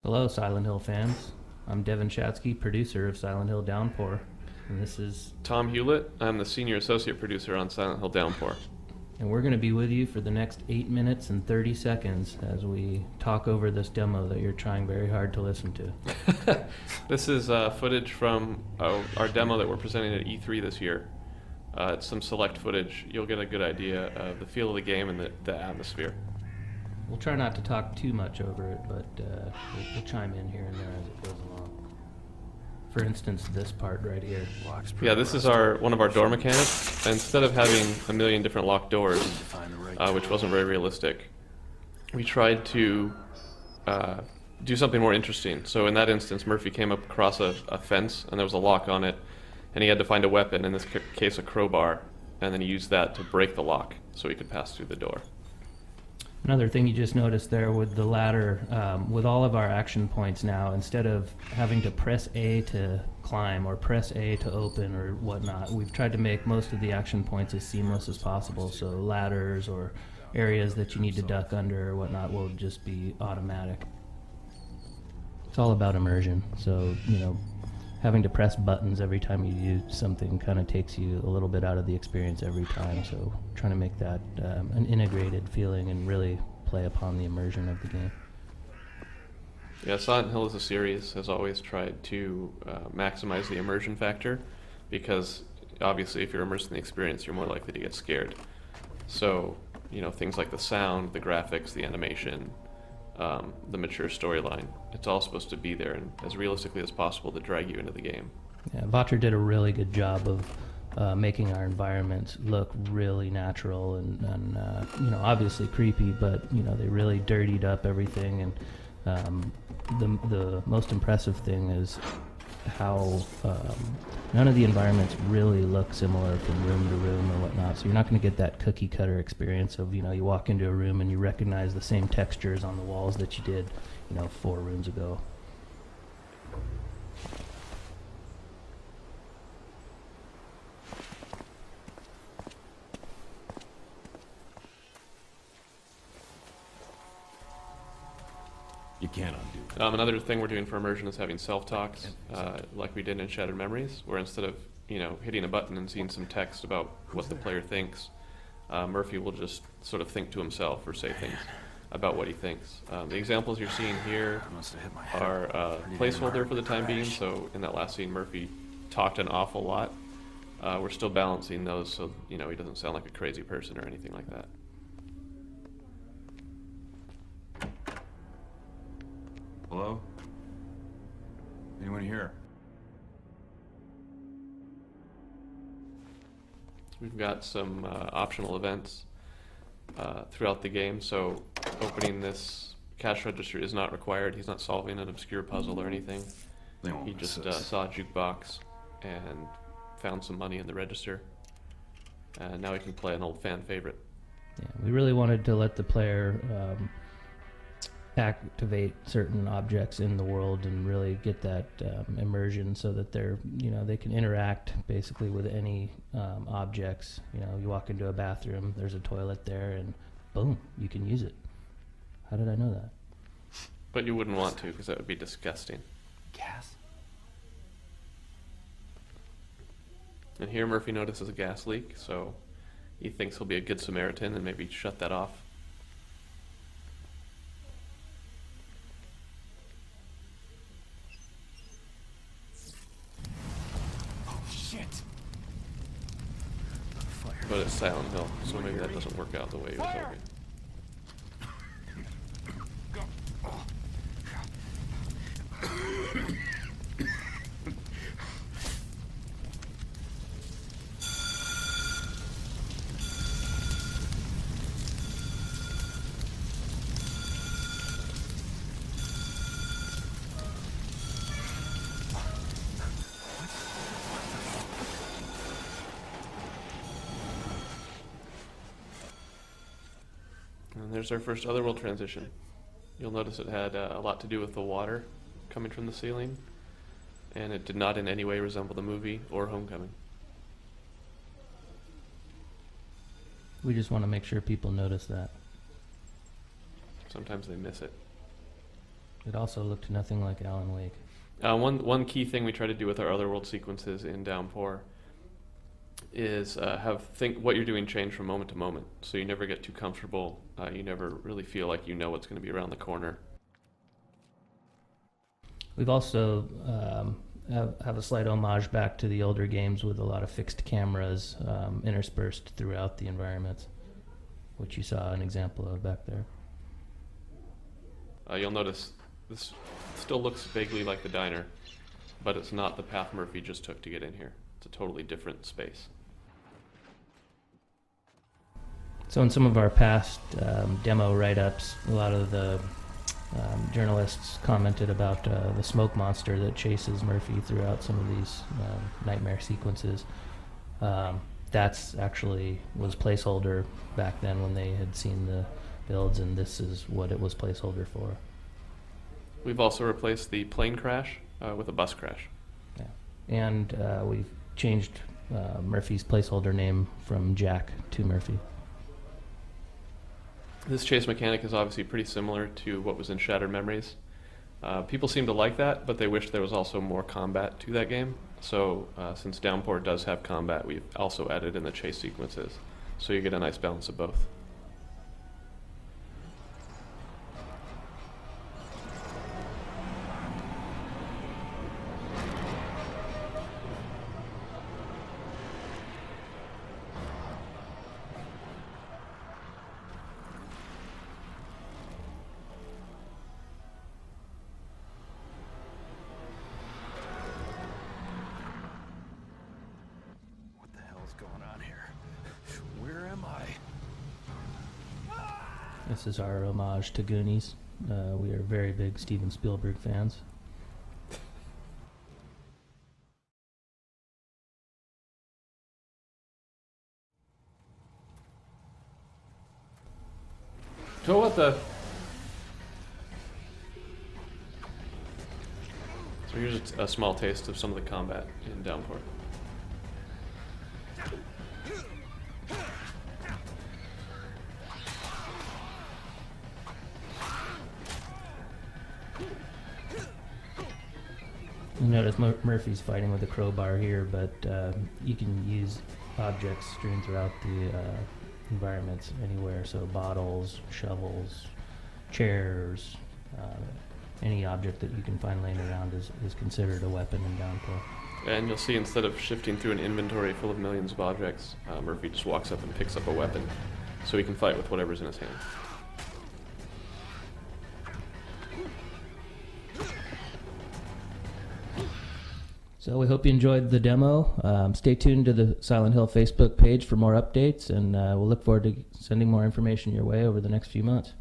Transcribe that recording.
Hello, Silent Hill fans. I'm Devin Shatsky, producer of Silent Hill Downpour, and this is, Tom Hewlett. I'm the senior associate producer on Silent Hill Downpour. and we're going to be with you for the next 8 minutes and 30 seconds as we talk over this demo that you're trying very hard to listen to. This is footage from our demo that we're presenting at E3 this year. It's some select footage. You'll get a good idea of the feel of the game and the atmosphere. We'll try not to talk too much over it, but we'll chime in here and there as it goes along. For instance, this part right here. Yeah, this is one of our door mechanics. Instead of having a million different locked doors, which wasn't very realistic, we tried to do something more interesting. So in that instance, Murphy came up across a fence, and there was a lock on it, and he had to find a weapon, in this case a crowbar, and then he used that to break the lock so he could pass through the door. Another thing you just noticed there with the ladder, with all of our action points now, instead of having to press A to climb or press A to open or whatnot, we've tried to make most of the action points as seamless as possible. So ladders or areas that you need to duck under or whatnot will just be automatic. It's all about immersion. So, having to press buttons every time you use something kind of takes you a little bit out of the experience every time. So trying to make that an integrated feeling and really play upon the immersion of the game. Yeah, Silent Hill as a series has always tried to maximize the immersion factor, because obviously if you're immersed in the experience, you're more likely to get scared. So, things like the sound, the graphics, the animation, the mature storyline, it's all supposed to be there and as realistically as possible to drag you into the game. Yeah, Votcher did a really good job of making our environments look really natural and obviously creepy, but they really dirtied up everything. And the most impressive thing is how none of the environments really look similar from room to room or whatnot. So you're not going to get that cookie cutter experience of you walk into a room and you recognize the same textures on the walls that you did 4 rooms ago. You can't undo it. Another thing we're doing for immersion is having self-talks, like we did in Shattered Memories, where instead of hitting a button and seeing some text about what the player thinks, Murphy will just sort of think to himself or say things about what he thinks. The examples you're seeing here are placeholder for the time being. So in that last scene, Murphy talked an awful lot. We're still balancing those so he doesn't sound like a crazy person or anything like that. Hello? Anyone here? We've got some optional events throughout the game, so opening this cash register is not required. He's not solving an obscure puzzle or anything. He just saw a jukebox and found some money in the register, and now he can play an old fan favorite. Yeah, we really wanted to let the player activate certain objects in the world and really get that immersion so that they can interact basically with any objects. You walk into a bathroom, there's a toilet there, and boom, you can use it. How did I know that? But you wouldn't want to, because that would be disgusting. Gas? And here Murphy notices a gas leak, so he thinks he'll be a good Samaritan and maybe shut that off. But it's Silent Hill, so maybe that doesn't work out the way he was hoping. And there's our first Otherworld transition. You'll notice it had a lot to do with the water coming from the ceiling, and it did not in any way resemble the movie or Homecoming. We just want to make sure people notice that. Sometimes they miss it. It also looked nothing like Alan Wake. One key thing we try to do with our otherworld sequences in Downpour is think what you're doing change from moment to moment, so you never get too comfortable. You never really feel like you know what's going to be around the corner. We've also have a slight homage back to the older games with a lot of fixed cameras interspersed throughout the environments, which you saw an example of back there. You'll notice this still looks vaguely like the diner, but it's not the path Murphy just took to get in here. It's a totally different space. So in some of our past demo write-ups, a lot of the journalists commented about the smoke monster that chases Murphy throughout some of these nightmare sequences. That's actually was placeholder back then when they had seen the builds, and this is what it was placeholder for. We've also replaced the plane crash with a bus crash. Yeah. And we've changed Murphy's placeholder name from Jack to Murphy. This chase mechanic is obviously pretty similar to what was in Shattered Memories. People seem to like that, but they wish there was also more combat to that game. So since Downpour does have combat, we've also added in the chase sequences. So you get a nice balance of both. Going on here? Where am I? This is our homage to Goonies. We are very big Steven Spielberg fans. So what the? So here's a small taste of some of the combat in Downpour. You notice Murphy's fighting with a crowbar here, but you can use objects strewn throughout the environments anywhere. So bottles, shovels, chairs, any object that you can find laying around is considered a weapon in Downpour. And you'll see instead of shifting through an inventory full of millions of objects, Murphy just walks up and picks up a weapon, so he can fight with whatever's in his hand. So we hope you enjoyed the demo. Stay tuned to the Silent Hill Facebook page for more updates, and we'll look forward to sending more information your way over the next few months.